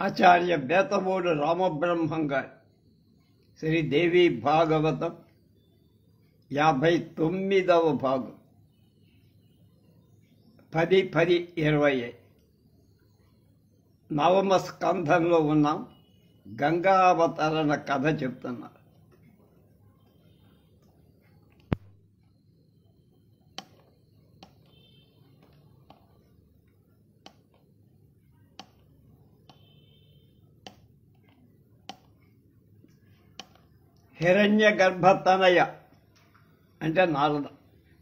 ఆచార్య బేతమూడు రామబ్రహ్మం గారి శ్రీదేవి భాగవతం 59వ భాగం 10-10-20 నవమ స్కంధంలో ఉన్నాం. గంగావతరణ కథ చెప్తున్నారు. హిరణ్య గర్భతనయ అంటే నారద.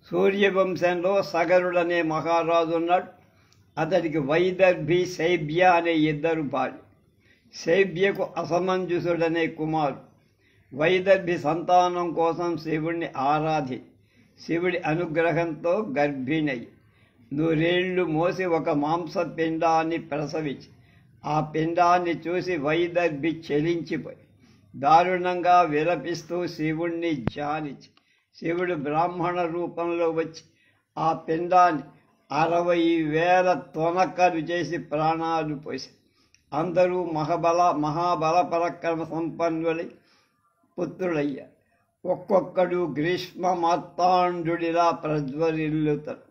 సూర్యవంశంలో సగరుడనే మహారాజు ఉన్నాడు. అతడికి వైదర్భి, శైబ్య అనే ఇద్దరు భార్య. శైబ్యకు అసమంజసుడనే కుమారుడు. వైదర్భి సంతానం కోసం శివుణ్ణి శివుడి అనుగ్రహంతో గర్భిణయి 100 ఏళ్లు మోసి ఒక మాంసపిండాన్ని ప్రసవించి ఆ పిండాన్ని చూసి వైదర్భి చెలించిపోయి దారుణంగా విలపిస్తూ శివుణ్ణి ధ్యానించి శివుడు బ్రాహ్మణ రూపంలో వచ్చి ఆ పిండాన్ని 60,000 తొనకలు చేసి ప్రాణాలు పోసి అందరూ మహాబల పరాక్రమ సంపన్నులై పుత్రులయ్యారు. ఒక్కొక్కడు గ్రీష్మ మార్తాండుడిలా ప్రజ్వరిల్లుతారు.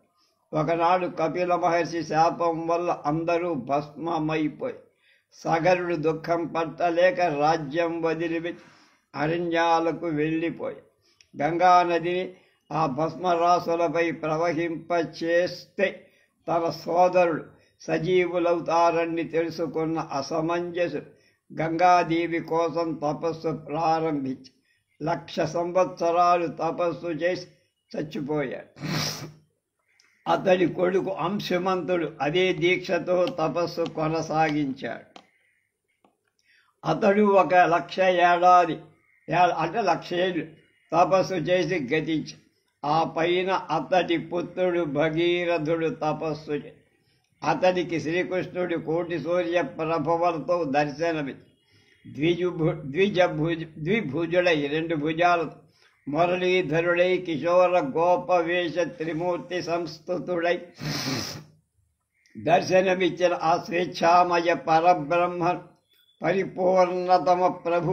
ఒకనాడు కపిల మహర్షి శాపం వల్ల అందరూ భస్మమైపోయి సగరుడు దుఃఖం పట్టలేక రాజ్యం వదిలిపెట్టి అరణ్యాలకు వెళ్ళిపోయి గంగానదిని ఆ భస్మరాసులపై ప్రవహింపచేస్తే తన సోదరుడు సజీవులవుతారని తెలుసుకున్న అసమంజసుడు గంగాదేవి కోసం తపస్సు ప్రారంభించి 1,00,000 సంవత్సరాలు తపస్సు చేసి చచ్చిపోయాడు. అతడి కొడుకు అంశుమంతుడు అదే దీక్షతో తపస్సు కొనసాగించాడు. అతడు 1,00,000 ఏడాది అంటే 1,00,000 ఏళ్ళు తపస్సు చేసి గతించి ఆ పైన అతడి పుత్రుడు భగీరథుడు తపస్సు చేసి అతడికి శ్రీకృష్ణుడి కోటి సూర్య ప్రభవలతో దర్శనమిచ్చి ద్విభుజుడై 2 భుజాలతో మురళీధరుడై కిశోర గోపవేష త్రిమూర్తి సంస్థుతుడై దర్శనమిచ్చిన ఆ స్వేచ్ఛామయ పరబ్రహ్మ పరిపూర్ణతమ ప్రభు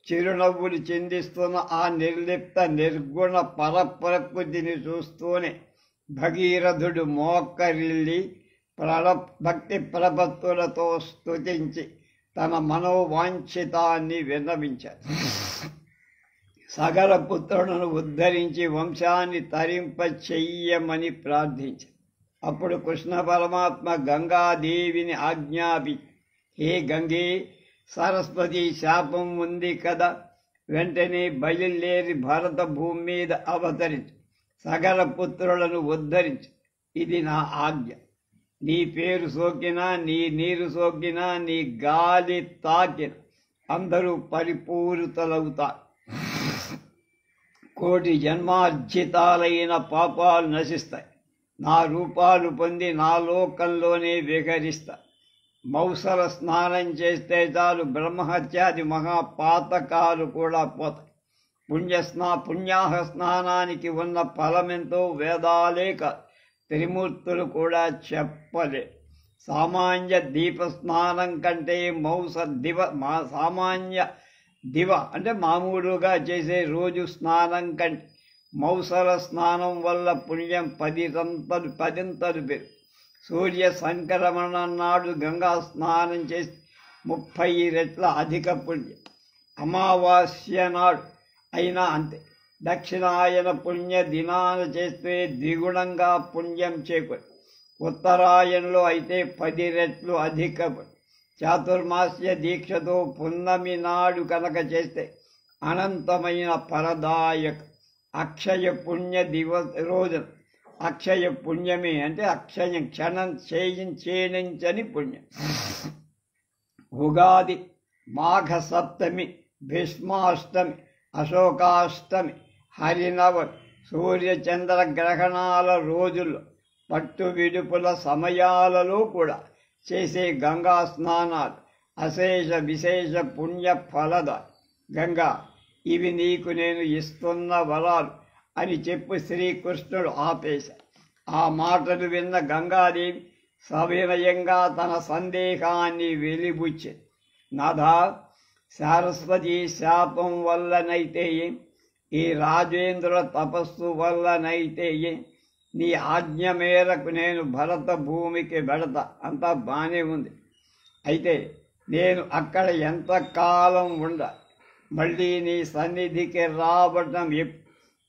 చిరునవ్వులు చిందిస్తున్న ఆ నిర్లిప్త నిర్గుణ పరప్రకృతిని చూస్తూనే భగీరథుడు మోకరిల్లి భక్తి ప్రపత్తులతో స్తుతించి తన మనోవాంఛితాన్ని విన్నవించాడు. సగర పుత్రులను ఉద్ధరించి వంశాన్ని తరింప చెయ్యమని ప్రార్థించాడు. అప్పుడు కృష్ణ పరమాత్మ గంగాదేవిని ఆజ్ఞాపి, హే గంగే, సరస్వతి శాపం ఉంది కదా, వెంటనే బయలుదేరి భరత భూమి మీద అవతరించు, సగర పుత్రులను ఉద్ధరించు. ఇది నా ఆజ్ఞ. నీ పేరు సోకినా, నీ నీరు సోకినా, నీ గాలి తాకిన అందరూ పరిపూరితులవుతారు. కోటి జన్మార్జితాలైన పాపాలు నశిస్తాయి. నా రూపాలు పొంది నా లోకంలోనే విహరిస్తా. మౌసల స్నానం చేస్తే చాలు బ్రహ్మహత్యాది మహాపాతకాలు కూడా పోతాయి. పుణ్యాహ స్నానానికి ఉన్న ఫలమెంతో వేదాలే కాదు, త్రిమూర్తులు కూడా చెప్పలే. సామాన్య దీప స్నానం కంటే సామాన్య దివ అంటే మామూలుగా చేసే రోజు స్నానం కంటే మౌసల స్నానం వల్ల పుణ్యం 10 పేరు. సూర్య సంక్రమణ నాడు గంగా స్నానం చేసి 30 రెట్ల అధిక పుణ్యం. అమావాస్య నాడు అయినా అంతే. దక్షిణాయన పుణ్య దినాన చేస్తే ద్విగుణంగా పుణ్యం చేకూరి. ఉత్తరాయణలో అయితే 10 రెట్లు అధిక పుణ్యం. చాతుర్మాస్య దీక్షతో పున్నమి నాడు కనుక చేస్తే అనంతమైన ఫలదాయక. అక్షయ పుణ్య రోజున అక్షయ పుణ్యమే అంటే అక్షయం క్షీణించని పుణ్యం. ఉగాది, మాఘ సప్తమి, భీష్మాష్టమి, అశోకాష్టమి, హరినవమి, సూర్యచంద్ర గ్రహణాల రోజుల్లో, పట్టు విడుపుల సమయాలలో కూడా చేసే గంగా స్నానాలు అశేష విశేష పుణ్య ఫలద. గంగా, ఇవి నీకు నేను ఇస్తున్న వరాలు అని చెప్పి శ్రీకృష్ణుడు ఆపేశాడు. ఆ మాటలు విన్న గంగాదేవి సవినయంగా తన సందేహాన్ని వెలిబుచ్చింది. నాథా, సరస్వతి శాపం వల్లనైతే, ఈ రాజేంద్ర తపస్సు వల్లనైతే, నీ ఆజ్ఞ మేరకు నేను భరత భూమికి వెడతా. అంతా బానే ఉంది. అయితే నేను అక్కడ ఎంతకాలం మళ్ళీ నీ సన్నిధికి రావడం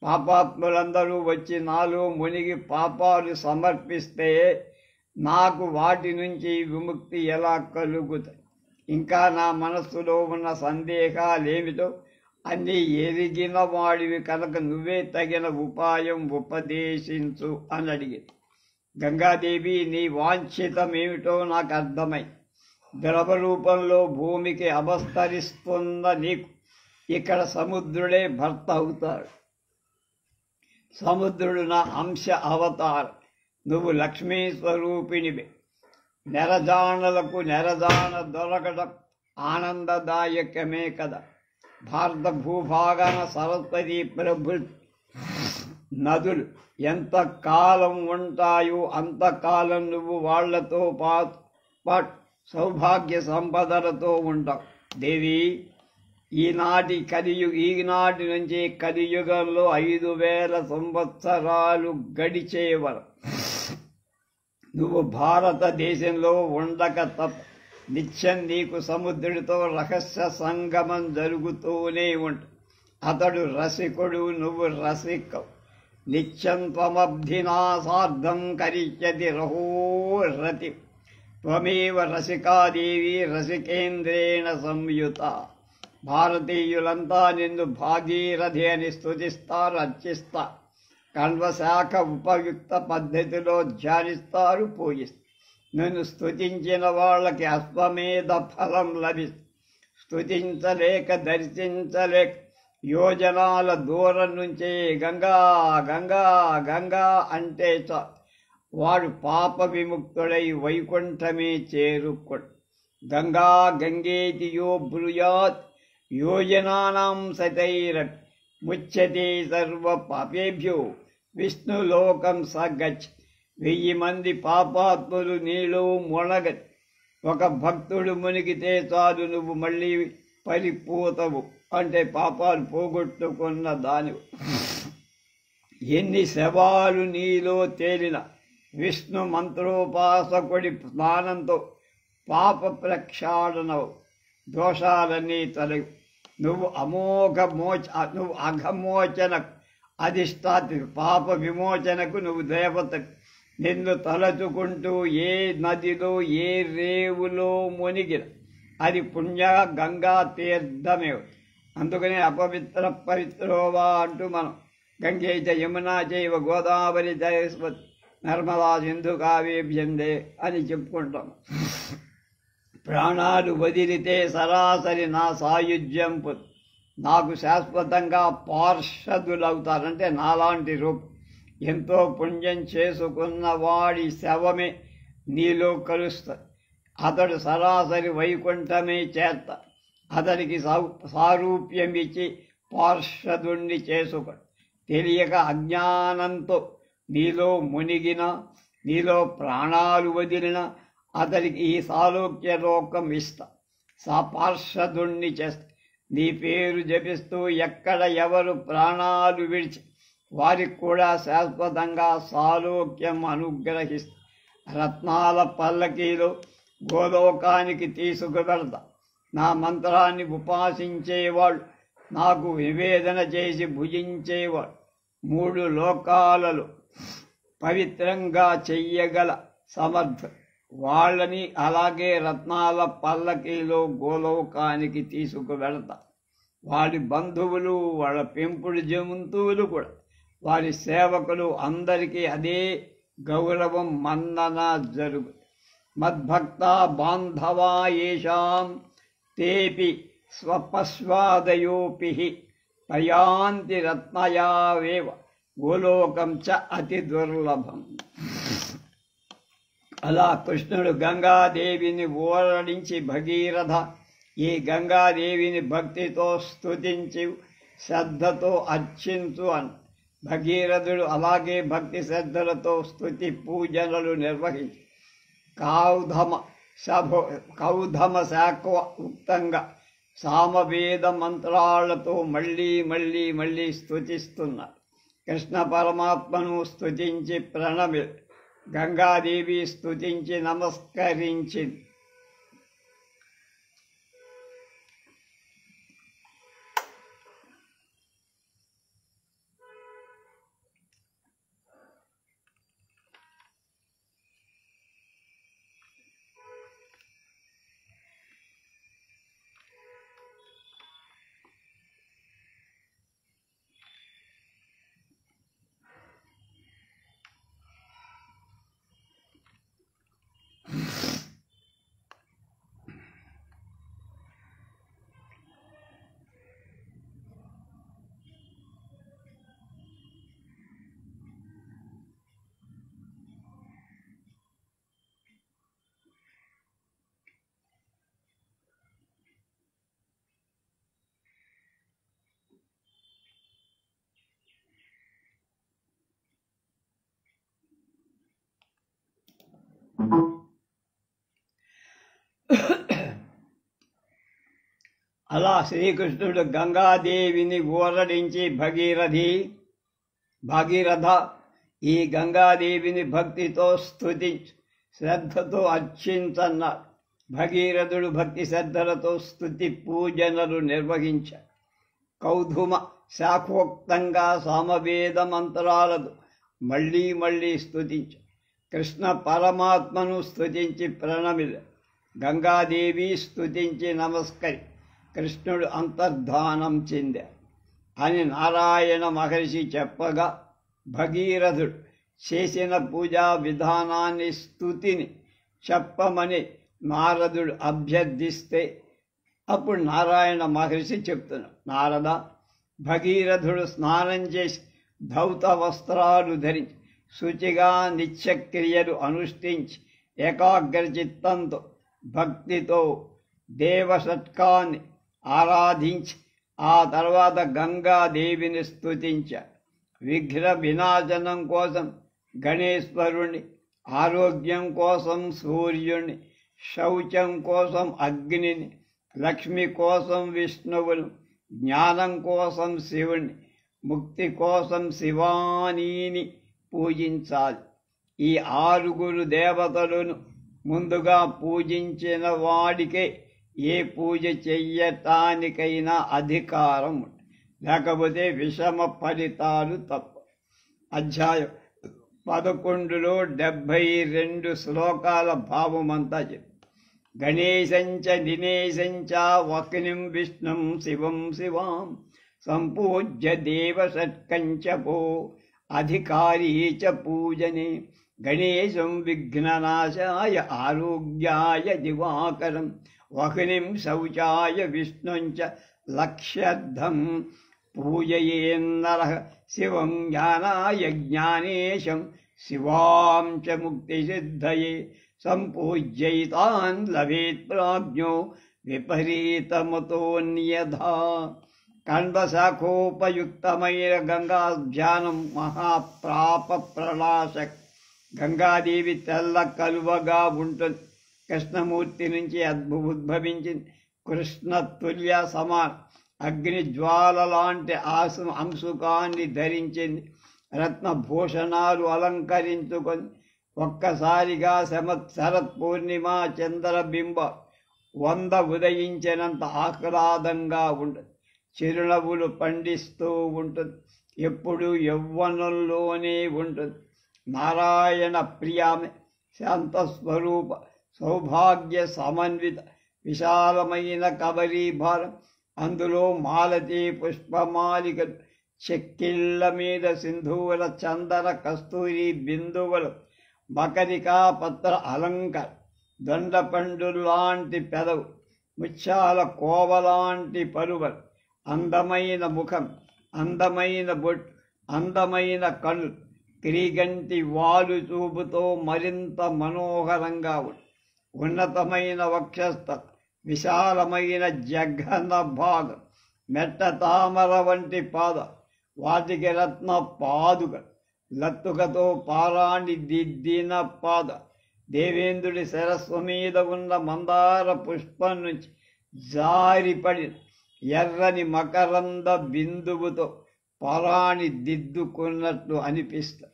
పాపాత్ములందరూ వచ్చి నాలో మునిగి పాపాలు సమర్పిస్తే నాకు వాటి నుంచి విముక్తి ఎలా కలుగుతాయి? ఇంకా నా మనస్సులో ఉన్న సందేహాలేమిటో అన్నీ ఎరిగిన వాడివి కనుక నువ్వే తగిన ఉపాయం ఉపదేశించు అని అడిగింది. గంగాదేవి, నీ వాంఛితమేమిటో నాకు అర్థమై, ద్రవ రూపంలో భూమికి అవస్తరిస్తున్న నీకు ఇక్కడ సముద్రుడే భర్త అవుతాడు. సముద్రుడు నా అంశ అవతారం. నువ్వు లక్ష్మీ స్వరూపిణివి. నెరజాణలకు నెరజాణ దొరకడం ఆనందదాయకమే కదా. భారత భూభాగాన సరస్వతి ప్రభృతి నదులు ఎంతకాలం ఉంటాయో అంతకాలం నువ్వు వాళ్లతో పాటు సౌభాగ్య సంపదలతో ఉంటావు. దేవి, ఈనాటి నుంచి కలియుగంలో 5000 సంవత్సరాలు గడిచేవరు నువ్వు భారతదేశంలో ఉండక తప్ప నిత్యం నీకు సముద్రుడితో రహస్య సంగమం జరుగుతూనే ఉంటుంది. అతడు రసికుడు, నువ్వు రసికవు. నిత్యం త్వమబ్ధినా సార్ధం కరిష్యతి రహోరతి. త్వమేవ రసికాదేవి రసికేంద్రేణ సంయుత. భారతీయులంతా నిన్ను భాగీరథి అని స్తుతిస్తారు, అర్చిస్తారు. కణ్వశాఖ ఉపయుక్త పద్ధతిలో ధ్యానిస్తారు, పూజిస్తారు. నన్ను స్తుతించిన వాళ్ళకి అశ్వమేధ ఫలం లభిస్తుంది. స్తుతించలేక దర్శించలేక యోజనాల దూరం నుంచే గంగా గంగా గంగా అంటే వాడు పాప విముక్తుడై వైకుంఠమే చేరుకొడు. గంగా గంగేతి యో బ్రూయాత్ యోజనానాం సతైరపి ముచ్యతే సర్వ పాపేభ్యో విష్ణులోకం సగచ్చ. 1000 మంది పాపాత్ములు నీలో మునగతి. ఒక భక్తుడు మునిగితే చాలు, నువ్వు మళ్ళీ పరిపూతవు, అంటే పాపాలు పోగొట్టుకున్న దానివి. ఎన్ని శవాలు నీలో తేలిన విష్ణు మంత్రోపాసకుడి స్నానంతో పాప ప్రక్షాళనవు, దోషాలన్నీ తొలగి నువ్వు నువ్వు అఘమోచనకు అధిష్టాత్రి. పాప విమోచనకు నువ్వు దేవత. నిన్ను తలచుకుంటూ ఏ నదిలో ఏ రేవులో మునిగిన అది పుణ్య గంగా తీర్థమే. అందుకనే అపవిత్ర పవిత్రోవా అంటూ మనం గంగే చ యమునా చైవ గోదావరి సరస్వతి నర్మదా సింధు కావేభ్యందే అని చెప్పుకుంటాం. ప్రాణాలు వదిలితే సరాసరి నా సాయుధ్యం నాకు శాశ్వతంగా పార్షదులవుతారంటే నాలాంటి రూపం. ఎంతో పుణ్యం చేసుకున్న వాడి శవమే నీలో కలుస్తుంది. అతడు సరాసరి వైకుంఠమే చేస్తా. అతనికి సారూప్యమిచ్చి పార్షదుణ్ణి చేసుకోడు. తెలియక అజ్ఞానంతో నీలో మునిగిన, నీలో ప్రాణాలు వదిలిన అతనికి ఈ సాలోక్య లోకం ఇస్తా. పార్షదుణ్ణి చేస్తా. నీ పేరు జపిస్తూ ఎక్కడ ఎవరు ప్రాణాలు విడిచి వారికి కూడా శాశ్వతంగా సాలోక్యం అనుగ్రహిస్తా. రత్నాల పల్లకీలో గోలోకానికి తీసుకువెళ్తా. నా మంత్రాన్ని ఉపాసించేవాళ్ళు, నాకు నివేదన చేసి భుజించేవాడు 3 లోకాలలో పవిత్రంగా చెయ్యగల సమర్థ వాళ్ళని అలాగే రత్నాల పల్లకీలో గోలోకానికి తీసుకువెళతా. వారి బంధువులు, వాళ్ళ పెంపుడు జంతువులు కూడా, వారి సేవకులు అందరికీ అదే గౌరవం మన్నన జరుగు. మద్భక్త బాంధవా ఏషాం తేపి స్వపశ్వాదయోపి పయాంతి రత్నయావేవ గోలోకం చ అతి దుర్లభం. అలా కృష్ణుడు గంగాదేవిని ఓరడించి, భగీరథ, ఈ గంగాదేవిని భక్తితో స్తుతించి శ్రద్ధతో అర్చించు అని. భగీరథుడు అలాగే భక్తి శ్రద్ధలతో స్తుతి పూజనలు నిర్వహించి కౌధమ కౌధమ శాఖ ఉక్తంగా సామవేద మంత్రాలతో మళ్ళీ మళ్ళీ మళ్ళీ స్తుతిస్తున్నారు. కృష్ణ పరమాత్మను స్తుతించి ప్రణమి గంగాదేవి స్తుతించి నమస్కరించింది. అలా శ్రీకృష్ణుడు గంగాదేవిని ఊరడించి భాగీరథ ఈ గంగాదేవిని భక్తితో స్తుతించు, శ్రద్ధతో అర్చించన్నారు. భగీరథుడు భక్తి శ్రద్ధలతో స్తుతి పూజనలు నిర్వహించారు. కౌధుమ శాఖోక్తంగా సామవేద మంత్రాలతో మళ్ళీ మళ్ళీ స్తుతించారు. కృష్ణ పరమాత్మను స్తుతించి ప్రణమిల గంగాదేవి స్తుతించి నమస్కరి కృష్ణుడు అంతర్ధానం చెందారు అని నారాయణ మహర్షి చెప్పగా, భగీరథుడు చేసిన పూజా విధానాన్ని స్తుతిని చెప్పమని నారదుడు అభ్యర్థిస్తే అప్పుడు నారాయణ మహర్షి చెప్తున్నాడు, నారద, భగీరథుడు స్నానం చేసి ధౌత వస్త్రాలు ధరించి శుచిగా నిత్యక్రియలు అనుష్ఠించి ఏకాగ్రచిత్తంతో భక్తితో దేవషట్కాన్ని ఆరాధించి ఆ తర్వాత గంగాదేవిని స్తుతించారు. విఘ్న వినాశనం కోసం గణేశ్వరుణ్ణి, ఆరోగ్యం కోసం సూర్యుణ్ణి, శౌచం కోసం అగ్నిని, లక్ష్మి కోసం విష్ణువును, జ్ఞానం కోసం శివుణ్ణి, ముక్తి కోసం శివానీని పూజించాలి. ఈ 6 దేవతలను ముందుగా పూజించిన వాడికే ఏ పూజ చెయ్యటానికైనా అధికారం, లేకపోతే విషమ ఫలితాలు తప్ప. అధ్యాయం 11లో 72 శ్లోకాల భావమంతా చెప్పి, గణేశంచ దినేశంచ వక్నిం విష్ణుం శివం శివాం సంపూజ్య దేవషట్కంచపో అధికారీ చ పూజనే గణేశం విఘ్ననాశాయ ఆరోగ్యాయ దివాకరం వహ్నిం శౌచాయ విష్ణుంచ లక్ష్యర్థం పూజయేన్నరః శివం జ్ఞానాయ జ్ఞానేశం శివాం చ ముక్తిసిద్ధయే సంపూజ్యైతాన్ లభేత్ ప్రాజ్ఞో విపరీతమతోన్యథా. కండశాఖోపయుక్తమైన గంగా ధ్యానం మహాప్రాప ప్రళాశక్. గంగాదేవి తెల్ల కలువగా ఉంటుంది. కృష్ణమూర్తి నుంచి ఉద్భవించింది. కృష్ణ తుల్య సమాన అగ్ని జ్వాల లాంటి అంశుకాన్ని ధరించింది. రత్నభూషణాలు అలంకరించుకొని ఒక్కసారిగా శరత్ పూర్ణిమ చంద్రబింబ 100 ఉదయించినంత ఆహ్లాదంగా ఉంటుంది. చిరునవ్వులు పండిస్తూ ఉంటుంది. ఎప్పుడు యవ్వనంలోనే ఉంటుంది. నారాయణ ప్రియామే, శాంతస్వరూప, సౌభాగ్య సమన్విత, విశాలమైన కబరీభారం. అందులో మాలతీ పుష్పమాలికలు, చెక్కిళ్ల మీద సింధూర చందన కస్తూరి బిందువులు, మకరికా పత్ర అలంకార, దొండపండు లాంటి పెదవు, ముత్యాల కోవలాంటి పరువలు, అందమైన ముఖం, అందమైన బొట్టు, అందమైన కళ్ళు, క్రీగంటి వాలు చూపుతో మరింత మనోహరంగా ఉన్నతమైన వక్షస్థ, విశాలమైన జఘన భాగం, మెట్ట తామర వంటి పాద, వాటికి రత్న పాదుక, లత్తుకతో పారాణి దిద్దిన పాద, దేవేంద్రుడి శిరస్సు మీద ఉన్న మందార పుష్పం నుంచి జారిపడి ఎర్రని మకరంద బిందువుతో పొలాన్ని దిద్దుకున్నట్లు అనిపిస్తుంది.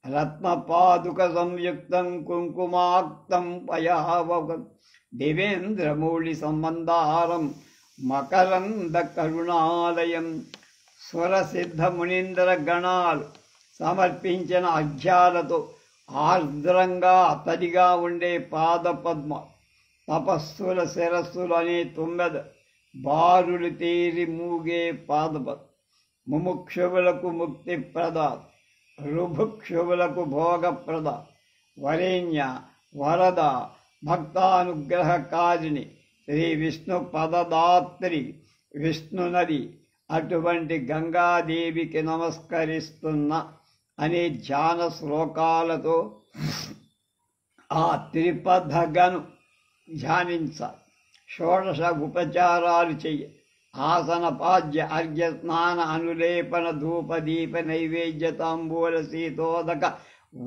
రత్నపాదుక సంయుక్తం కుంకుమాక్తం పయావగం దేవేంద్రమౌళి సంబంధారం మకరంద కరుణాలయం. స్వరసిద్ధ మునీంద్ర గణాలు సమర్పించిన అర్ఘ్యాలతో ఆర్ద్రంగా తడిగా ఉండే పాదపద్మ, తపస్సుల శిరస్సులు అనే తుమ్మెద, బారులు తీరి మూగే పాదపద్మ, ముముక్షువులకు ముక్తి ప్రదాత, రుభుక్షువులకు భోగప్రద, వరేణ్య వరద భక్తానుగ్రహకారిణి శ్రీ విష్ణు పదదాత్రి విష్ణునది అటువంటి గంగాదేవికి నమస్కరిస్తున్న అనే ధ్యాన శ్లోకాలతో ఆ త్రిపథగను ధ్యానించాలి. షోడశ ఉపచారాలు చెయ్యి. ఆసన పాద్య అర్ఘ్య స్నాన అనులేపన ధూప దీప నైవేద్య తాంబూల శీతోదక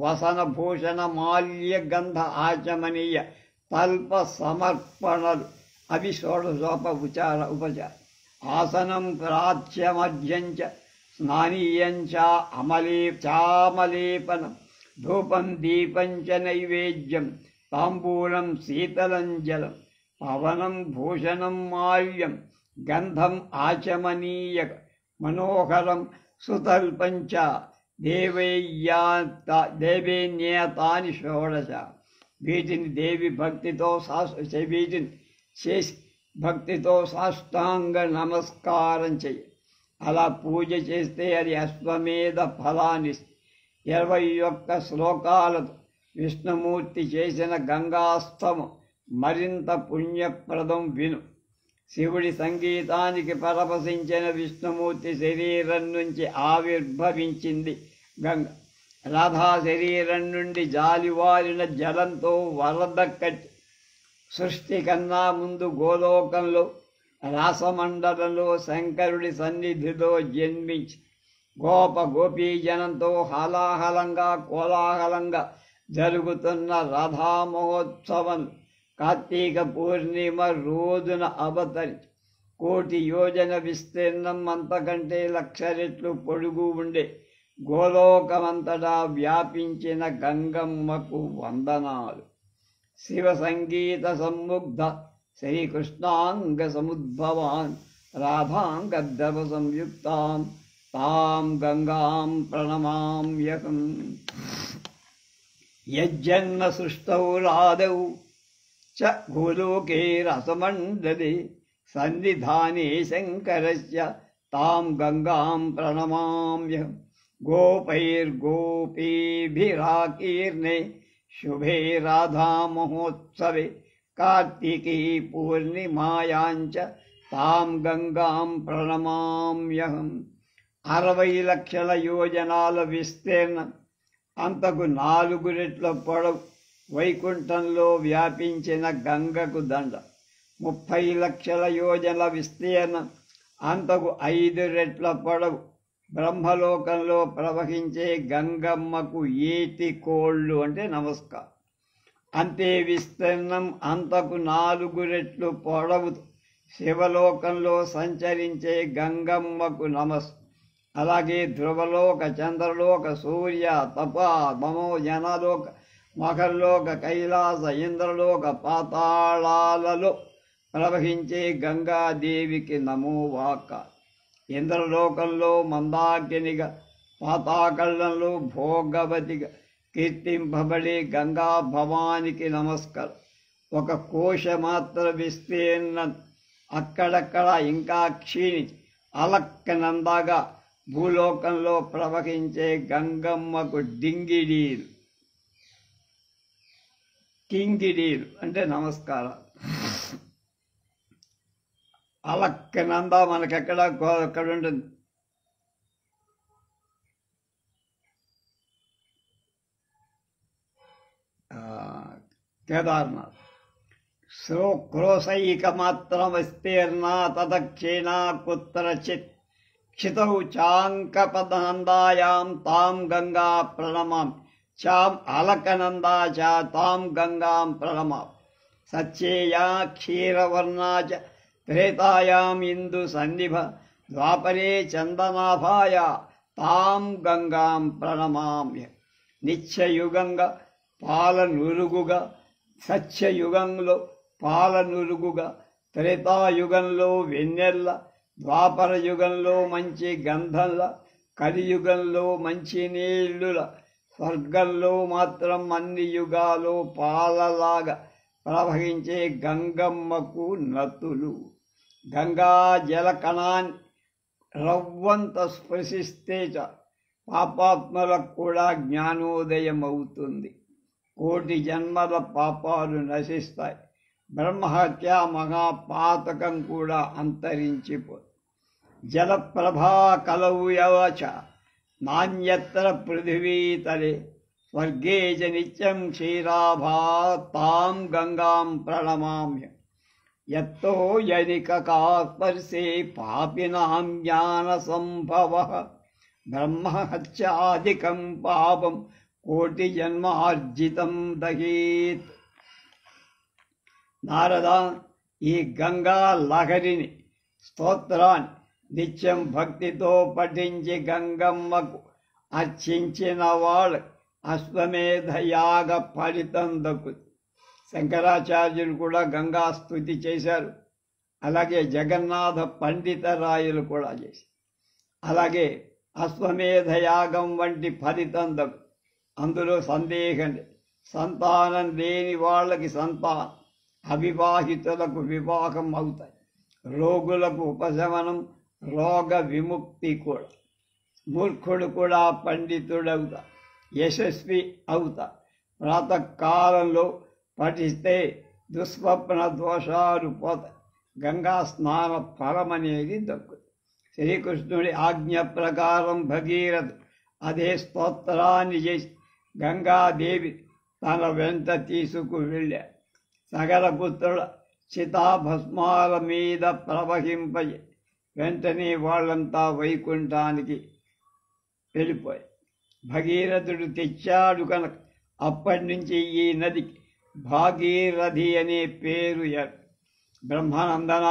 వసన భూషణ మాల్య గంధ ఆచమనీయ తల్ప సమర్పణలు అవి షోడశోప ఉపచారం. ఆసనం ప్రాచ్యమధ్యంచ స్నానీయంచ చామలేపనం ధూపం దీపంచ నైవేద్యం తాంబూలం శీతలం జలం పవనం భూషణం మాల్యం గంధం ఆచమనీయ మనోహరం సుతల్పంచ దేవేన్యేతాని షోడశ. వీటిని దేవి భక్తితో వీటిని చేసి భక్తితో సాష్టాంగ నమస్కారం చెయ్యి. అలా పూజ చేస్తే అది అశ్వమేధ ఫలాన్ని 21 శ్లోకాలతో విష్ణుమూర్తి చేసిన గంగాస్తవం మరింత పుణ్యప్రదం విను. శివుడి సంగీతానికి పరవశించిన విష్ణుమూర్తి శరీరం నుంచి ఆవిర్భవించింది గంగ. రాధా శరీరం నుండి జాలివారిన జలంతో వరద కట్టి సృష్టి కన్నా ముందు గోలోకంలో రాసమండలంలో శంకరుడి సన్నిధిలో జన్మించి గోపీజనంతో హలాహలంగా కోలాహలంగా జరుగుతున్న రాధా మహోత్సవం కార్తీక పూర్ణిమ రోజున అవతరించి 1,000,000 యోజన విస్తీర్ణం అంతకంటే 1,00,000 రెట్లు పొడుగు ఉండే గోలోకమంతటా వ్యాపించిన గంగమ్మకు వందనాలు. శివ సంగీత సమ్ముగ్ధ శ్రీకృష్ణాంగ సముద్భవాన్ రాధాంగర్ధవ సంయుక్తాం తాం గంగాం ప్రణమామ్యహం. యజ్జన్మ సృష్టౌ రాదౌ చ గోలోకే రసమండలే సన్నిధానే శంకరస్య తాం గంగాం ప్రణమామ్యహం. గోపైర్గోపీభిరాకీర్ణే శుభే రాధా మహోత్సవే కార్తీకీ పూర్ణిమాయాంచ తాం గంగాం ప్రణమామ్యహం. 60 లక్షల యోజనాల విస్తీర్ణం, అంతకు 4 రెట్ల పొడవు వైకుంఠంలో వ్యాపించిన గంగకు దండ. 30 లక్షల యోజన విస్తీర్ణం, అంతకు 5 రెట్ల పొడవు బ్రహ్మలోకంలో ప్రవహించే గంగమ్మకు ఏటి కోళ్ళు అంటే నమస్కారం. అంతే విస్తీర్ణం, అంతకు 4 రెట్లు పొడవు శివలోకంలో సంచరించే గంగమ్మకు నమస్కారం. అలాగే ధ్రువలోక, చంద్రలోక, సూర్య, తప, మమో, జనలోక, మకరలోక, కైలాస, ఇంద్రలోక, పాతాళాలలో ప్రవహించే గంగాదేవికి నమోవాక. ఇంద్రలోకంలో మందాకినిగా, పాతాళంలో భోగవతిగా కీర్తింపబడే గంగా భవానికి నమస్కారం. 1 కోశమాత్ర విస్తీర్ణం అక్కడక్కడ ఇంకా క్షీణించి అలక్కనందాగా భూలోకంలో ప్రవహించే గంగమ్మకు డింగిడీలు, కింగిడీలు అంటే నమస్కారం. అలక్కనంద మనకెక్కడ ఉంటుంది. కేదార్నాథ్ క్రోశైకమాత్రం విస్తీర్ణా తదక్షిణా కుత్రచిత్ క్షితౌ చాంకపదనందాయాం తాం గంగా ప్రణమామి. చాం అలకనందా చ తాం గంగాం ప్రణమా సత్యేయా క్షీరవర్ణా చ త్రేతాయాం ఇందు సన్నిభ ద్వాపరే చందనాభాయ తాం గంగాం ప్రణమామ్య. నిత్యయుగంగా పాలనురుగుగా, సత్యయుగంలో పాలనురుగుగా, త్రేతాయుగంలో వెన్నెల్ల, ద్వాపర యుగంలో మంచి గంధంలా, కలియుగంలో మంచి నీళ్లుల, స్వర్గంలో మాత్రం అన్ని యుగాలు పాలలాగా ప్రవహించే గంగమ్మకు నతులు. గంగా జల కణాన్ని రవ్వంత స్పృశిస్తే పాపాత్మలకు కూడా జ్ఞానోదయం అవుతుంది. కోటి జన్మల పాపాలు నశిస్తాయి. బ్రహ్మహత్య మహాపాతకం కూడా అంతరించిపోతుంది. జలప్రభా కలవు యవచ నాణ్యత్ర పృథివీతలే స్వర్గే చ నిత్యం క్షీరాభా తాం గంగాం ప్రణమామ్య. యత్తో యనికకాస్పర్శే పాపినాం జ్ఞాన సంభవ బ్రహ్మహత్యాధికం పాపం కోటి జన్మార్జితం దహేత్. నారద, ఈ గంగా లహరిని, స్తోత్రాన్ని నిత్యం భక్తితో పఠించి గంగమ్మకు అర్చించిన వాడు అశ్వమేధ యాగ ఫలితం దక్కుతుంది. శంకరాచార్యులు కూడా గంగా స్తుతి చేశారు. అలాగే జగన్నాథ పండితరాయలు కూడా చేశారు. అలాగే అశ్వమేధ యాగం వంటి ఫలితం దక్కు. అందులో సందేహం లేదు. సంతానం లేని వాళ్ళకి సంతానం, అవివాహితులకు వివాహం అవుతాయి, రోగులకు ఉపశమనం, రోగ విముక్తి కూడా. మూర్ఖుడు కూడా పండితుడవుతా, యశస్వి అవుతా. ప్రాతకాలంలో పఠిస్తే దుస్వప్న దోషాలు పోతాయి. గంగా స్నాన ఫలం అనేది దక్కుతుంది. శ్రీకృష్ణుడి ఆజ్ఞ ప్రకారం భగీరథుడు అదే స్తోత్రాన్ని చేసి గంగాదేవి తన వెంట తీసుకు వెళ్ళాడు. సగర పుత్రుల చితాభస్మాల మీద ప్రవహింపజే వెంటనే వాళ్ళంతా వైకుంఠానికి వెళ్ళిపోయాయి. భగీరథుడు తెచ్చాడు కనుక అప్పటి నుంచి ఈ నదికి భాగీరథి అనే పేరు. బ్రహ్మానందన,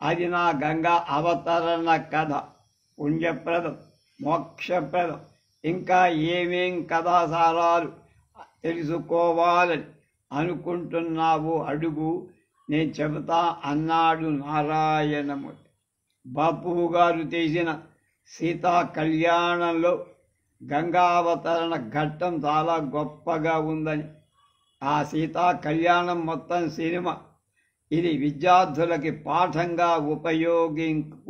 అది నా గంగా అవతరణ కథ. పుణ్యప్రదం, మోక్షప్రదం, ఇంకా ఏమేం కథాసారాలు తెలుసుకోవాలని అనుకుంటున్నావో అడుగు, నేను చెబుతా అన్నాడు నారాయణమూర్తి. బాపు గారు చేసిన సీతా కళ్యాణంలో గంగావతరణ ఘట్టం చాలా గొప్పగా ఉందని, ఆ సీతా కళ్యాణం మొత్తం సినిమా ఇది విద్యార్థులకి పాఠంగా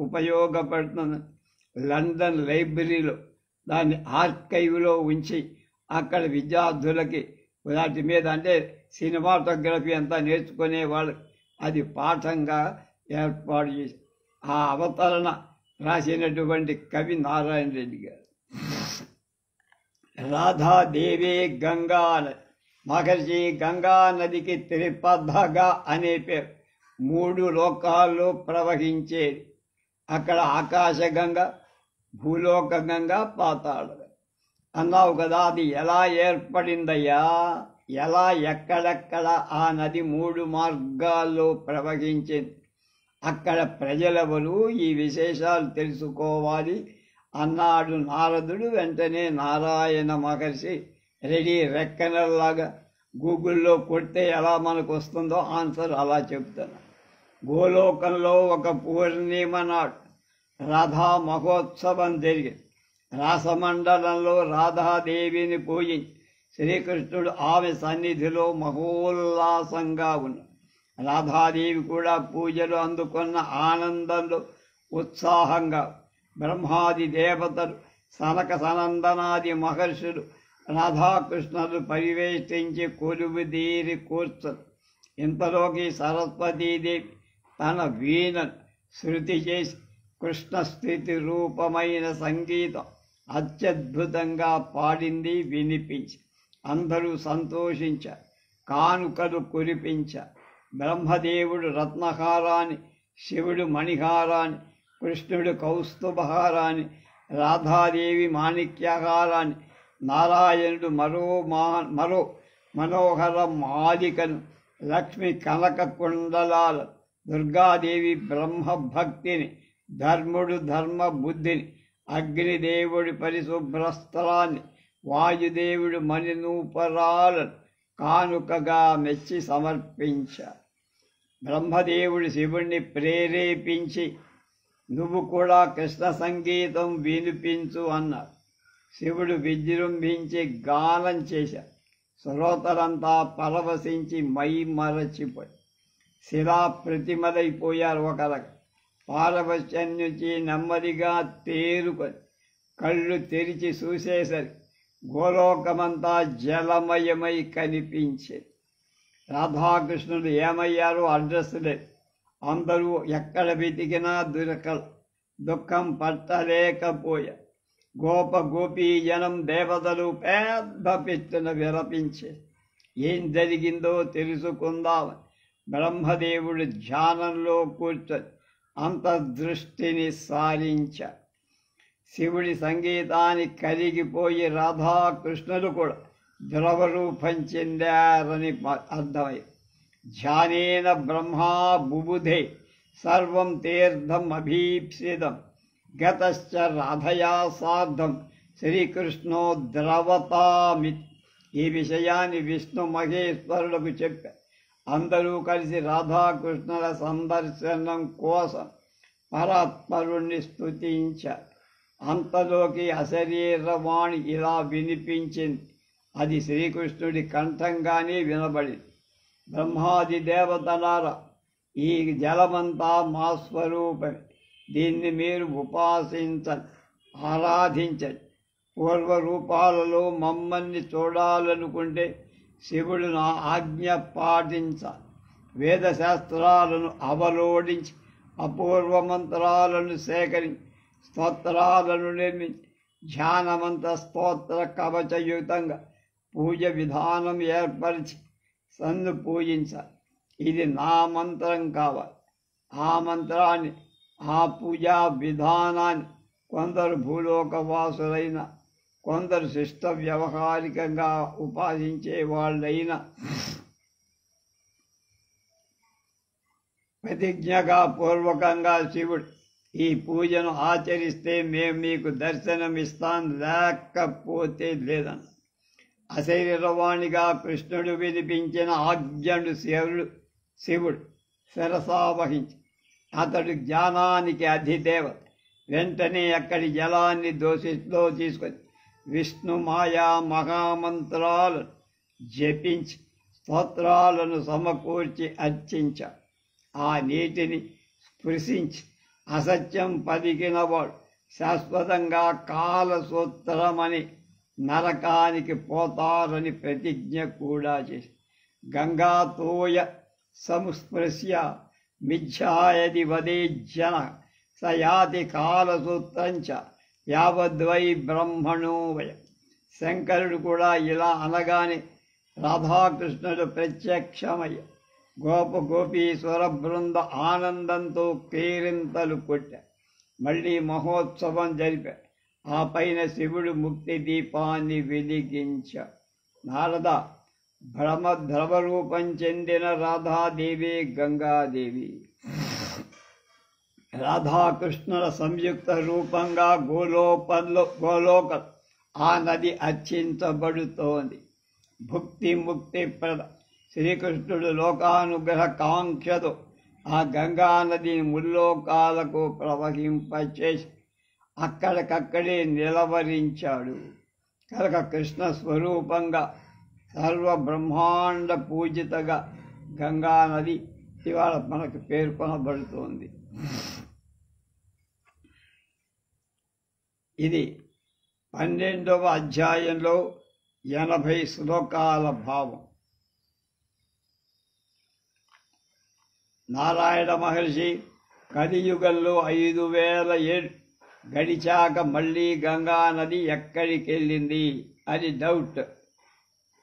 ఉపయోగపడుతుంది. లండన్ లైబ్రరీలో దాన్ని ఆర్కైవ్లో ఉంచి అక్కడ విద్యార్థులకి వాటి మీద అంటే సినిమాటోగ్రఫీ అంతా నేర్చుకునే వాళ్ళు అది పాఠంగా ఏర్పాటు చేసి ఆ అవతరణ రాసినటువంటి కవి నారాయణ రెడ్డి గారు. రాధాదేవే గంగా మహర్షి గంగా నదికి త్రిపథగా అనే పేరు. 3 లోకాల్లో ప్రవహించేది. అక్కడ ఆకాశ గంగ, భూలోక గంగ, పాతాళ అన్నావు కదా. అది ఎలా ఏర్పడిందయ్యా? ఎలా, ఎక్కడెక్కడ ఆ నది 3 మార్గాల్లో ప్రవహించింది? అక్కడ ప్రజలెవరు? ఈ విశేషాలు తెలుసుకోవాలి అన్నాడు నారదుడు. వెంటనే నారాయణ మహర్షి రెడీ రెక్కనల్లాగా గూగుల్లో కొడితే ఎలా మనకు వస్తుందో ఆన్సర్ అలా చెప్తాను. గోలోకంలో ఒక పూర్ణిమ నాడు రాధా మహోత్సవం జరిగింది. రాసమండలంలో రాధాదేవిని పూజించి శ్రీకృష్ణుడు ఆమె సన్నిధిలో మహోల్లాసంగా ఉన్నాడు. రాధాదేవి కూడా పూజలు అందుకున్న ఆనందంలో ఉత్సాహంగా. బ్రహ్మాది దేవతలు, సనక సనందనాది మహర్షులు రాధాకృష్ణులు పరివేష్టించి కొలువుదీరి కూర్చొని ఇంతలోకి సరస్వతీదేవి తన వీణను శృతి చేసి కృష్ణస్థితి రూపమైన సంగీతం అత్యద్భుతంగా పాడింది, వినిపించి అందరూ సంతోషించారు, కానుకలు కురిపించారు. బ్రహ్మదేవుడు రత్నహారాన్ని, శివుడు మణిహారాన్ని, కృష్ణుడు కౌస్తుభహారాన్ని, రాధాదేవి మాణిక్యహారాన్ని, నారాయణుడు మరో మనోహర మాలికను, లక్ష్మి కనక కుండలాల, దుర్గాదేవి బ్రహ్మభక్తిని, ధర్ముడు ధర్మ బుద్ధిని, అగ్నిదేవుడి పరిశుభ్రస్త్రాన్ని, వాయుదేవుడు మణినూపరాలను కానుకగా మెచ్చి సమర్పించారు. బ్రహ్మదేవుడు శివుణ్ణి ప్రేరేపించి నువ్వు కూడా కృష్ణ సంగీతం వినిపించు అన్నాడు. శివుడు విజృంభించి గానం చేశాడు. శ్రోతలంతా పరవశించి మై మరచిపోయి శిలా ప్రతిమలైపోయారు. ఒకరక పారవశ్యం నుంచి నెమ్మదిగా తేరుకొని కళ్ళు తెరిచి చూసేసరికి గోలోకమంతా జలమయమై కనిపించేది. రాధాకృష్ణుడు ఏమయ్యారో అడ్రస్ లేదు. అందరూ ఎక్కడ వెతికినా దొరకలు. దుఃఖం పట్టలేకపోయారు. గోపీ జనం దేవతలు పెద్ద పెట్టున విలపించే ఏం జరిగిందో తెలుసుకుందామని బ్రహ్మదేవుడు ధ్యానంలో కూర్చొని అంతర్దృష్టిని సారించాడు. శివుడి సంగీతానికి కరిగిపోయి రాధాకృష్ణులు కూడా ద్రవరూపం చెందారని అర్థమయ్యి. ధ్యానేన బ్రహ్మా బుబుధే సర్వం తీర్థం అభీప్సితం గతశ్చ రాధయా సార్ధం శ్రీకృష్ణో ద్రవతామి. ఈ విషయాన్ని విష్ణు మహేశ్వరులకు చెప్పారు. అందరూ కలిసి రాధాకృష్ణుల సందర్శనం కోసం పరాత్పరుణ్ణి స్తుతించారు. అంతలోకి అశరీరవాణి ఇలా వినిపించింది. అది శ్రీకృష్ణుడి కంఠంగానే వినబడింది. బ్రహ్మాది దేవతలారా, ఈ జలమంతా మా స్వరూపమే. దీన్ని మీరు ఉపాసించండి, ఆరాధించండి. పూర్వరూపాలలో మమ్మల్ని చూడాలనుకుంటే శివుడు నా ఆజ్ఞ పాటించాలి. వేదశాస్త్రాలను అవలోడించి అపూర్వ మంత్రాలను సేకరించి స్తోత్రాలను నిర్మించి ధ్యానమంత స్తోత్ర కవచయుతంగా పూజ విధానం ఏర్పరిచి సన్ను పూజించాలి. ఇది నా మంత్రం కావాలి. ఆ మంత్రాన్ని, ఆ పూజా విధానాన్ని కొందరు భూలోకవాసులైన, కొందరు శిష్ట వ్యవహారికంగా ఉపాసించే వాళ్ళైనా ప్రతిజ్ఞగా పూర్వకంగా శివుడు ఈ పూజను ఆచరిస్తే మేము మీకు దర్శనమిస్తాం, లేకపోతే లేదన్న. అశరీరవాణిగా కృష్ణుడు వినిపించిన ఆజ్ఞను శివుడు శిరసావహించి అతడు జ్ఞానానికి అధిదేవత. వెంటనే అక్కడి జలాన్ని దోషిలో తీసుకొని విష్ణు మాయా మహామంత్రాలను జపించి స్తోత్రాలను సమకూర్చి అర్చించాడు. ఆ నీటిని స్పృశించి అసత్యం పలికినవాడు శాశ్వతంగా కాలసూత్రమని నరకానికి పోతారని ప్రతిజ్ఞ కూడా చేసి గంగాతోయ సంస్పృశ్య మిథ్యాయది వదేజ్జన సయాతి కాలసూత్రంచ యావద్వై బ్రహ్మణో వయం. శంకరుడు కూడా ఇలా అనగానే రాధాకృష్ణుడు ప్రత్యక్షమయ్య గోపీశ్వర బృంద ఆనందంతో కేరింతలు కొట్టారు. మళ్ళీ మహోత్సవం జరిపారు. ఆ పైన శివుడు ముక్తి దీపాన్ని వెలిగించాడు. నారద, ద్రవరూపం చెందిన రాధాదేవి గంగాదేవి రాధాకృష్ణుల సంయుక్త రూపంగా గోలోక ఆ నది అర్చించబడుతోంది. భుక్తి ముక్తి ప్రద శ్రీకృష్ణుడు లోకానుగ్రహ కాంక్షతో ఆ గంగా నదిని ముల్లోకాలకు ప్రవహింపచేసి అక్కడికక్కడే నిలవరించాడు. కనుక కృష్ణ స్వరూపంగా సర్వ బ్రహ్మాండ పూజితగా గంగా నది ఇవాళ మనకు పేర్కొనబడుతోంది. ఇది 12వ అధ్యాయంలో 80 శ్లోకాల భావం. నారాయణ మహర్షి కలియుగంలో 5000 ఏళ్ళు గడిచాక మళ్ళీ గంగా నది ఎక్కడికి వెళ్ళింది అని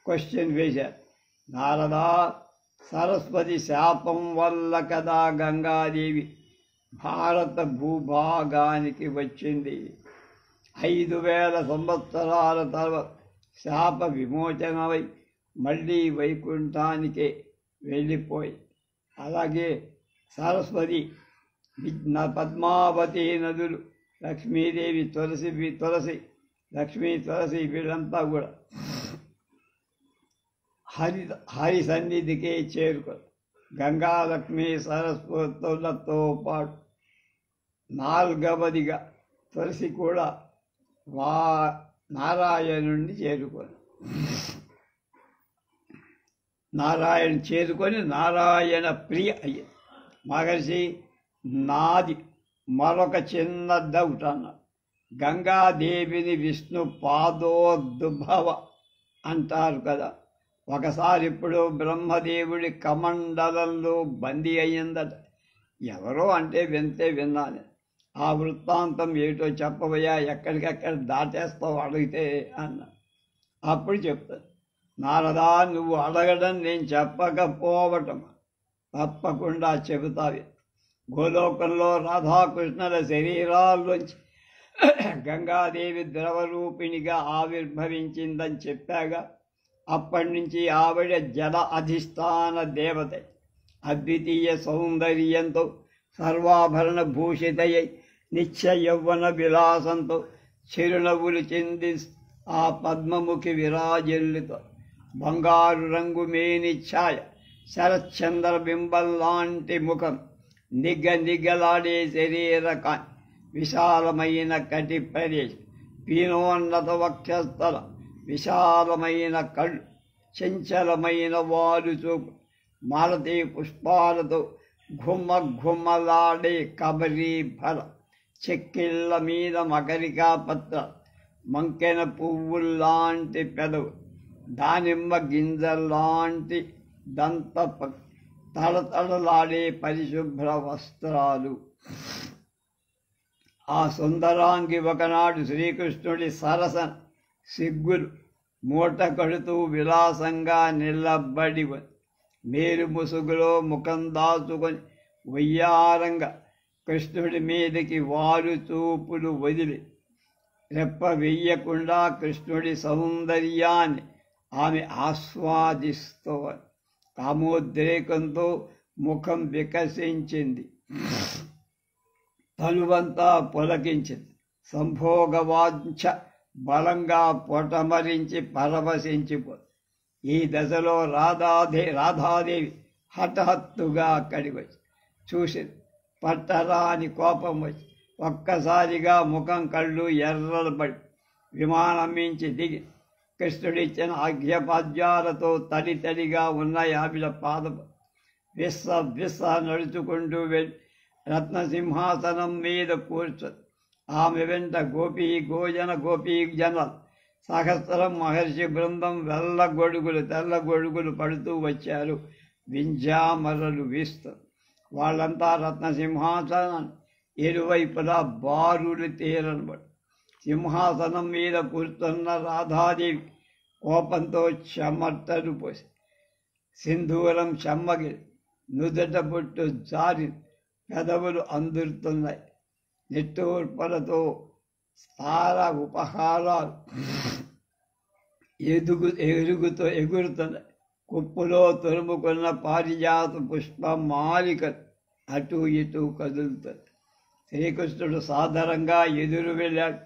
క్వశ్చన్ వేశారు. నారదా, సరస్వతి శాపం వల్ల కదా గంగాదేవి భారత భూభాగానికి వచ్చింది. 5000 సంవత్సరాల తర్వాత శాప విమోచనమై మళ్ళీ వైకుంఠానికే వెళ్ళిపోయి. అలాగే సరస్వతి, పద్మావతి నదులు, లక్ష్మీదేవి, తులసి లక్ష్మీ తులసి వీళ్ళంతా కూడా హరి సన్నిధికే చేరుకొని గంగా లక్ష్మీ సరస్వతులతో పాటు నాలుగవదిగా తులసి కూడా నారాయణుణ్ణి చేరుకొని నారాయణ ప్రియ అయ్యి మహర్షి నాది మరొక చిన్న డౌట్ అన్నారు. గంగాదేవిని విష్ణు పాదోద్భవ అంటారు కదా. ఒకసారి ఇప్పుడు బ్రహ్మదేవుడి కమండలంలో బందీ అయ్యిందట. ఎవరో అంటే విన్నాను. ఆ వృత్తాంతం ఏటో చెప్పబోయా, ఎక్కడికెక్కడ దాటేస్తావు అడిగితే అన్న. అప్పుడు చెప్తాను, నారదా నువ్వు అడగడం నేను చెప్పకపోవటం తప్పకుండా చెబుతావి. గోలోకంలో రాధాకృష్ణుల శరీరాల్లోంచి గంగాదేవి ద్రవరూపిణిగా ఆవిర్భవించిందని చెప్పాగా. అప్పటి నుంచి ఆవిడ జల అధిష్టాన దేవత, అద్వితీయ సౌందర్యంతో సర్వాభరణ భూషితయ్యి నిత్య యౌవన విలాసంతో చిరునవ్వులు చెంది ఆ పద్మముఖి విరాజిల్లుతో బంగారు రంగు మేని ఛాయ, శరచంద్ర బింబం లాంటి ముఖం, నిగ్గలాడే శరీర కాంతి, విశాలమైన కటి ప్రదేశం, పీనోన్నత వక్షస్థల, విశాలమైన కళ్ళు, చంచలమైన వారు చూపు, మాలతీ పుష్పాలతో ఘుమ్మలాడే కబరీ ఫల, చెక్కిళ్ళ మీద మకరికా పత్ర, మంకెన పువ్వుల్లాంటి పెదవు, దానిమ్మ గింజల్లాంటి దంత, తడతడలాడే పరిశుభ్ర వస్త్రాలు. ఆ సుందరాంగి ఒకనాడు శ్రీకృష్ణుడి సరసన సిగ్గులు మూట కడుతూ విలాసంగా నిలబడి మేలు ముసుగులో ముఖం దాచుకొని వయ్యారంగా కృష్ణుడి మీదకి వారు చూపులు వదిలి రెప్ప వెయ్యకుండా కృష్ణుడి సౌందర్యాన్ని ఆమె ఆస్వాదిస్తూ కామోద్రేకంతో ముఖం వికసించింది, తనువంతా పులకించింది. సంభోగవాంఛ బలంగా పొటమరించి పరవశించిపోతుంది. ఈ దశలో రాధాదేవి హఠాత్తుగా అక్కడికి వచ్చి చూసింది. పట్టరాని కోపం వచ్చి ఒక్కసారిగా ముఖం కళ్ళు ఎర్రలు పడి విమానం మించి దిగి కృష్ణుడిచ్చిన అర్ఘ్యపాద్యాలతో తడిగా ఉన్నాయి ఆవిడ పాదము. విస్స నడుచుకుంటూ వెళ్ళి రత్నసింహాసనం మీద కూర్చొని ఆమె వెంట గోపీ జనలు సహస్రం మహర్షి బృందం తెల్ల గొడుగులు పడుతూ వచ్చారు. వింజామరలు వీస్తూ వాళ్ళంతా రత్నసింహాసనాన్ని ఇరువైపులా బారులు తీరనబడి సింహాసనం మీద కూర్చున్న రాధాదేవి కోపంతో చెమటలు పోసి సింధూరం చెమ్మగిలి, నుదుట బొట్టు జారి, పెదవులు అందురుతున్నాయి. నిట్టూర్పలతో తార ఉపహారాలు ఎగురుతున్నాయి. కుప్పులో తురుముకున్న పారిజాత పుష్పమాలిక అటు ఇటు కదులుతుంది. శ్రీకృష్ణుడు సాధారణంగా ఎదురు వెళ్ళాడు.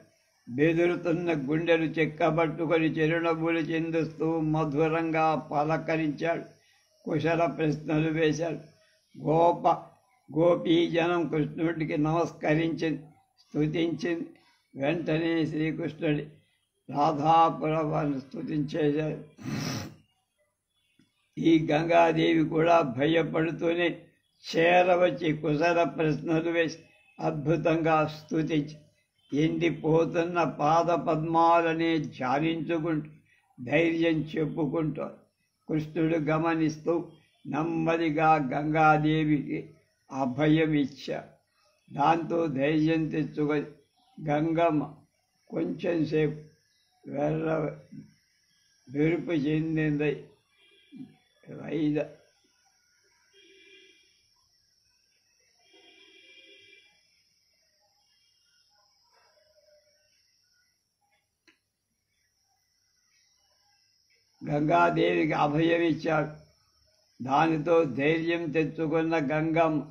బెదురుతున్న గుండెలు చెక్కబట్టుకొని చిరునవ్వులు చిందిస్తూ మధురంగా పలకరించాడు. కుశల ప్రశ్నలు వేశాడు. గోపీజనం కృష్ణుడికి నమస్కరించింది, స్తుతించింది. వెంటనే శ్రీకృష్ణుడి రాధాపురవాన్ని స్తుతించేశాడు. ఈ గంగాదేవి కూడా భయపడుతూనే చేరవచ్చి కుశల ప్రశ్నలు వేసి అద్భుతంగా స్తుతించి ఎండిపోతున్న పాద పద్మాలనే ధ్యానించుకుంటూ ధైర్యం చెప్పుకుంటూ కృష్ణుడు గమనిస్తూ నెమ్మదిగా గంగాదేవికి అభయం ఇచ్చాడు. దాంతో ధైర్యం తెచ్చుకొని గంగమ్మ కొంచెంసేపు వెరుపు చెందింది. గంగాదేవికి అభయమిచ్చాడు. దానితో ధైర్యం తెచ్చుకున్న గంగమ్మ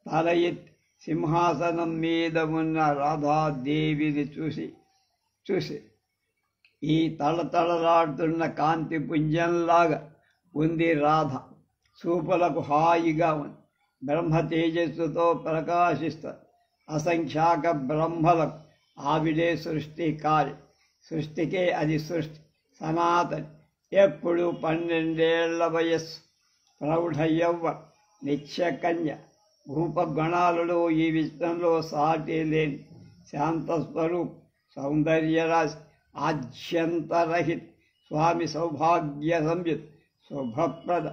తల ఎత్తి సింహాసనం మీద ఉన్న రాధాదేవిని చూసి ఈ తళతళలాడుతున్న కాంతి పుంజంలాగా ఉంది రాధ. చూపులకు హాయిగా ఉంది. బ్రహ్మ తేజస్సుతో ప్రకాశిస్తారు. అసంఖ్యాక బ్రహ్మలకు ఆవిడే సృష్టికారి. సృష్టికే అది సృష్టి, సనాతని. ఎప్పుడు 12 ఏళ్ల వయస్సు, ప్రౌఢ యవ్వ, నిత్యకన్య. రూపగుణాలలో ఈ విశ్వంలో సాటి లేని శాంతస్వరూప్, సౌందర్యరాశి, ఆద్యంతరహిత. స్వామి సౌభాగ్య సంయుత్, శుభప్రద,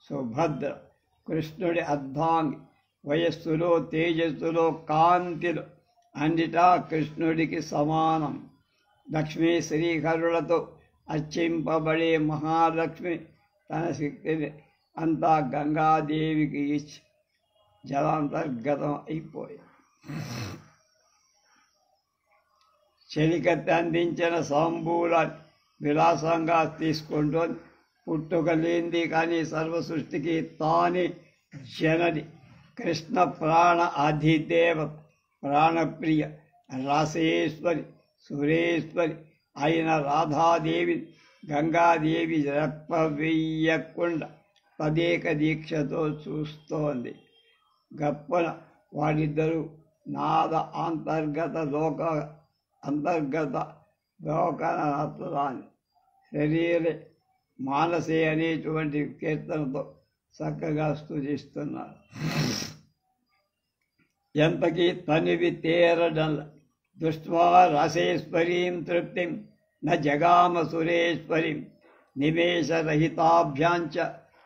సుభద్ర, కృష్ణుడి అర్ధాంగి. వయస్సులో, తేజస్సులో, కాంతిలో అన్నిటా కృష్ణుడికి సమానం. లక్ష్మీ శ్రీహరులతో అర్చింపబడే మహాలక్ష్మి తన శక్తిని అంతా గంగాదేవికి ఇచ్చి జలాంతర్గతం అయిపోయి చెలికత్తి అందించిన సాంబూలాన్ని విలాసంగా తీసుకుంటోంది. పుట్టుక లేనిది కానీ సర్వ సృష్టికి తానే జనని. కృష్ణ ప్రాణ అధిదేవత, ప్రాణప్రియ, రాసేశ్వరి, సురేశ్వరి అయిన రాధాదేవి గంగాదేవి రెప్పవేయకుండా తదేక దీక్షతో చూస్తోంది. గప్పన వారిద్దరూ నాద అంతర్గత లోకనాథాన్ని శరీరే మానసే అనేటువంటి కీర్తనతో చక్కగా స్తుతిస్తున్నారు. ఎంతకీ తనివి తేరడల్ల దృష్ట్వా రసేశ్వరీం తృప్తిం న జగామ సురేశ్వరీం నిమేషరహితాభ్యాంచ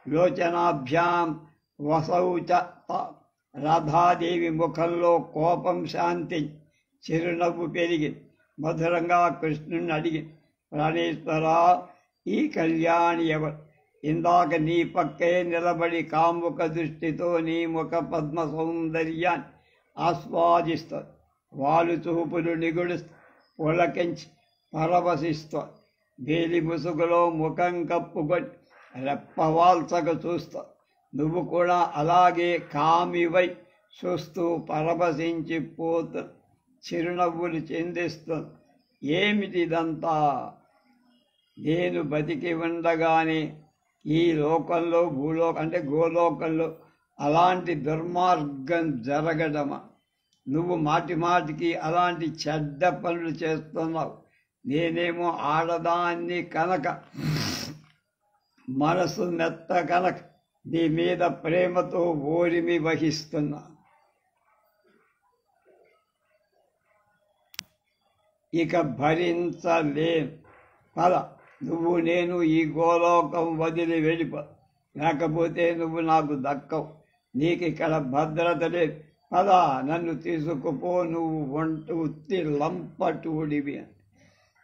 లోచనాభ్యాం వసౌచ. రాధాదేవి ముఖంలో కోపం శాంతి, చిరునవ్వు పెరిగి మధురంగా కృష్ణుని అడిగి, ప్రాణేశ్వరా, ఈ కళ్యాణి ఎవరు? ఇందాక నీ పక్కే నిలబడి కాముక దృష్టితో నీ ముఖ పద్మ సౌందర్యాన్ని ఆస్వాదిస్తారు. వాళ్ళు చూపులు నిగుడుస్తూ పులకించి పరవశిస్తారు. వేలి ముసుగులో ముఖం కప్పుకొని రెప్పవాల్చక చూస్తావు. నువ్వు కూడా అలాగే కామివై చూస్తూ పరవశించిపోతూ చిరునవ్వులు చెందిస్తుంది. ఏమిటిదంతా? నేను బతికి ఉండగానే ఈ లోకంలో, గోలోకంలో అలాంటి దుర్మార్గం జరగడమా? నువ్వు మాటికి అలాంటి చెడ్డ పనులు చేస్తున్నావు. నేనేమో ఆడదాన్ని కనుక, మనసు మెత్త కనుక నీ మీద ప్రేమతో ఓరిమి వహిస్తున్నా. ఇక భరించలేను. పద, నువ్వు నేను ఈ గోలోకం వదిలి వెళ్ళిపో. లేకపోతే నువ్వు నాకు దక్కవు. నీకు ఇక్కడ భద్రత లేదు. పద, నన్ను తీసుకుపో. నువ్వు ఉత్తి లంపటూడివి.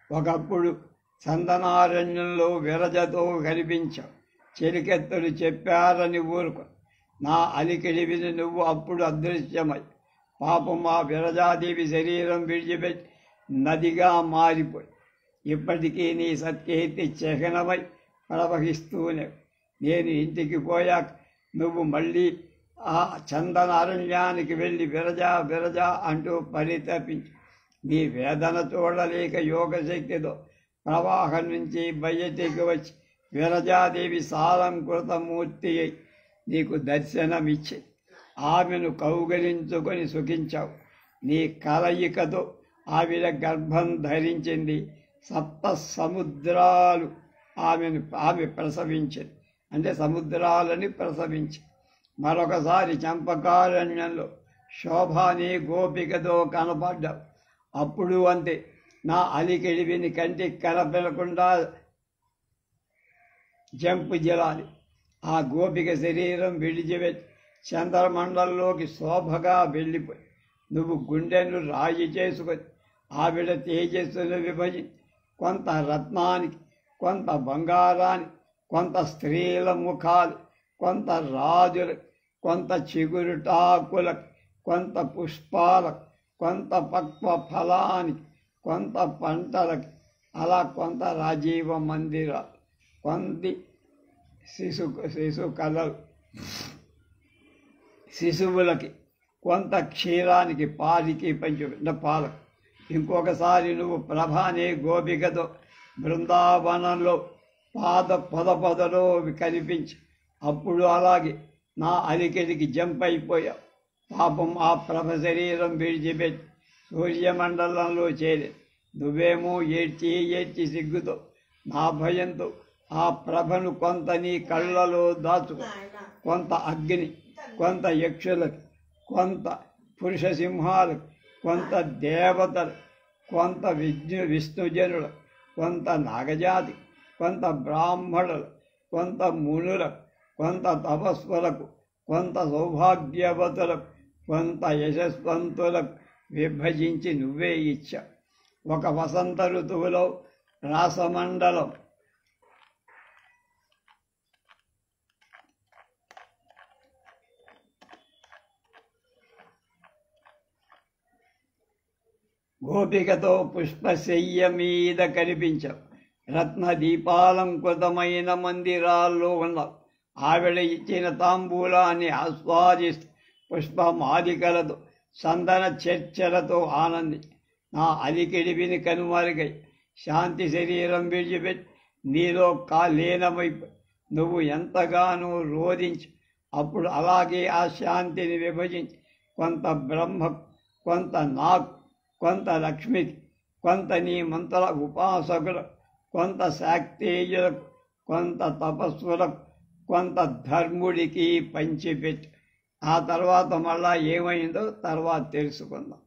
ఒకప్పుడు చందనారణ్యంలో విరజతో కనిపించావు. చెలికెత్తులు చెప్పారని ఊరుకో. నా అలికిడి విని నువ్వు అప్పుడు అదృశ్యమై పాపం మా విరజాదేవి శరీరం విడిచిపెట్టి నదిగా మారిపోయి ఇప్పటికీ నీ సత్కీర్తి చిహ్నమై ప్రవహిస్తూనే. నేను ఇంటికి పోయాక నువ్వు మళ్ళీ ఆ చందనారణ్యానికి వెళ్ళి విరజా అంటూ పరితపించి నీ వేదన చూడలేక యోగశక్తితో ప్రవాహం నుంచి బయటికి వచ్చి విరజాదేవి సాలంకృతమూర్తి అయి నీకు దర్శనమిచ్చి ఆమెను కౌగలించుకొని సుఖించావు. నీ కలయికతో ఆవిడ గర్భం ధరించింది. 7 సముద్రాలు ఆమె ప్రసవించింది. అంటే సముద్రాలని ప్రసవించి మరొకసారి చంపకారణ్యంలో శోభాని గోపికతో కనపడ్డావు. అప్పుడు అంతే, నా అలికిడి విని కంటికి కనపెనకుండా జంపు జలాలి. ఆ గోపిక శరీరం విడిచిపెట్టి చంద్రమండలంలోకి శోభగా వెళ్ళిపోయి నువ్వు గుండెను రాయి చేసుకొని ఆవిడ తేజస్సును విభజించి కొంత రత్నానికి, కొంత బంగారానికి, కొంత స్త్రీల ముఖాలు, కొంత రాజులకు, కొంత చిగురుటాకులకు, కొంత పుష్పాలకు, కొంత పక్వ ఫలానికి, కొంత పంటలకు, అలా కొంత రాజీవ మందిరాలు, కొంత శిశువులకి, కొంత క్షీరానికి పాలికి పంచి పాలకు. ఇంకొకసారి నువ్వు ప్రభ అనే గోపికతో బృందావనంలో పొదలో కనిపించి అప్పుడు అలాగే నా అలికెడికి జంప్ అయిపోయావు. పాపం ఆ ప్రభ శరీరం విడిచిపెట్టి సూర్యమండలంలో చేరి నువ్వేమో ఏడ్చి సిగ్గుతో నా భయంతో ఆ ప్రభను కొంత నీ కళ్ళలో దాచుకో. కొంత అగ్ని, కొంత యక్షులకు, కొంత పురుష సింహాలకు, కొంత దేవతలు, కొంత విష్ణుజనులు, కొంత నాగజాతి, కొంత బ్రాహ్మణులు, కొంత మునులకు, కొంత తపస్సులకు, కొంత సౌభాగ్యవతులకు, కొంత యశస్వంతులకు విభజించి నువ్వే ఇచ్చావు. ఒక వసంత ఋతువులో రాసమండలం గోపికతో పుష్పశయ్య మీద కనిపించావు. రత్న దీపాలంకృతమైన మందిరాల్లో ఉన్నావు. ఆవిడ ఇచ్చిన తాంబూలాన్ని ఆస్వాదిస్తూ పుష్పమాలికలతో సందన చర్చలతో ఆనంది నా అలికిడివిని కనుమరుగై శాంతి శరీరం విడిచిపెట్టి నీలో లీనమైపు నువ్వు ఎంతగానో రోధించి అప్పుడు అలాగే ఆ శాంతిని విభజించి కొంత బ్రహ్మకు, కొంత నాకు, కొంత లక్ష్మికి, కొంత నీ మంత్ర ఉపాసకులకు, కొంత శాక్తేయులకు, కొంత తపస్సులకు, కొంత ధర్ముడికి పంచిపెట్టి ఆ తర్వాత మళ్ళా ఏమైందో తర్వాత తెలుసుకుందాం.